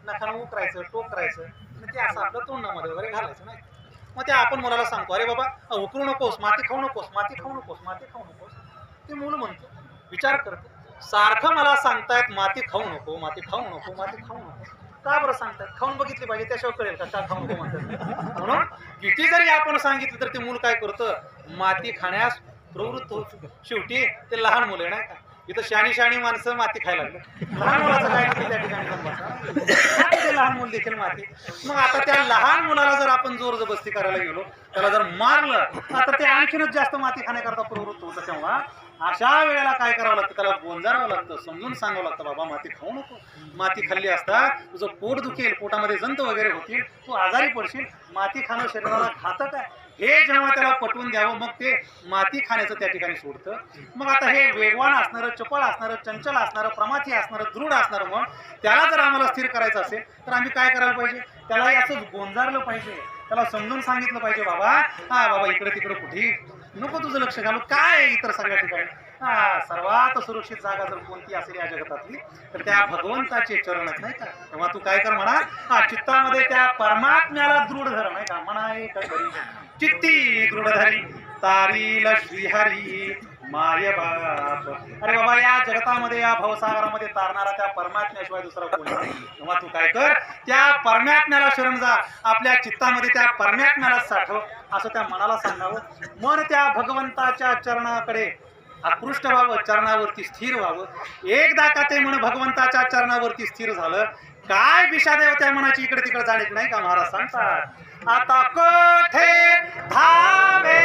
नखानं उकरायचं, टोक करायचं आणि ते असं आपलं तोंडामध्ये वगैरे घालायचं नाही. मग ते आपण मुलाला सांगतो, अरे बाबा उकरू नकोस, माती खाऊ नकोस, माती खाऊ नकोस, माती खाऊ नकोस. ते मूल म्हणतो, विचार करतो, सारखं मला सांगतायत माती खाऊ नको, माती खाऊ नको, माती खाऊ नको. का बरं सांगतात? खाऊन बघितली पाहिजे, त्याशिवाय कळेल का खाऊ नको म्हणतात. म्हणून किती जरी आपण सांगितलं तर ते मूल काय करतं, माती खाण्यास प्रवृत्त होत. शेवटी ते लहान मुलं नाही का, इथं शहाणी शहाणी माणसं माती खायला लागले. लहान मुलाचं काय नाही त्या ठिकाणी जमवायचं. ते लहान मुल देखील माती. मग आता त्या लहान मुलाला जर आपण जोर जबरदस्ती करायला गेलो, त्याला जर मारलं, आता ते आणखीनच जास्त माती खाण्याकरता प्रवृत्त होतं. तेव्हा अशा वेळेला काय करावं लागतं, त्याला गोंजारावं लागतं, समजून सांगावं लागतं, बाबा माती खाऊ नको, माती खाल्ली असता तुझं पोट दुखेल, पोटामध्ये जंत वगैरे होतील, तू आजारी पडशील, माती खाणं शरीराला घातक आहे. हे जेव्हा त्याला पटवून द्यावं, मग ते माती खाण्याचं त्या ठिकाणी सोडतं. मग आता हे वेगवान असणारं, चपळ असणारं, चंचल असणारं, प्रमाथी असणारं, दृढ असणारं मन, त्याला जर आम्हाला स्थिर करायचं असेल तर आम्ही काय करायला पाहिजे, त्याला असं गोंजारलं पाहिजे, त्याला समजून सांगितलं पाहिजे, बाबा हा बाबा इकडे तिकडे कुठे नको तुझं लक्ष घालू, काय इतर सगळ्या ठिकाणी सर्वात सुरक्षित जागा जर कोणती असेल या जगतातली तर त्या भगवंताचे चरण आहेत नाही का. तेव्हा तू काय कर म्हणा, चित्तामध्ये त्या परमात्म्याला दृढ धर नाही का. म्हणा एक चित्ती दृढ धरी तारील श्रीहरी माय बाप. अरे बाबा या जगतामध्ये, या भवसागरामध्ये तारणारा त्या परमात्म्याशिवाय दुसरा कोणी नाही. तेव्हा तू काय कर, त्या परमात्म्याला शरण जा, आपल्या चित्तामध्ये त्या परमात्म्याला साठव, असं त्या मनाला सांगावं. मन त्या भगवंताच्या चरणाकडे आकृष्ट व्हावं, चरणावरती स्थिर व्हावं. एकदा का ते मन भगवंताच्या चरणावरती स्थिर झालं, काय दिशादेव त्या मनाची इकडे तिकडे जाणीत नाही का. महाराज सांगतात, आता कोठे धावे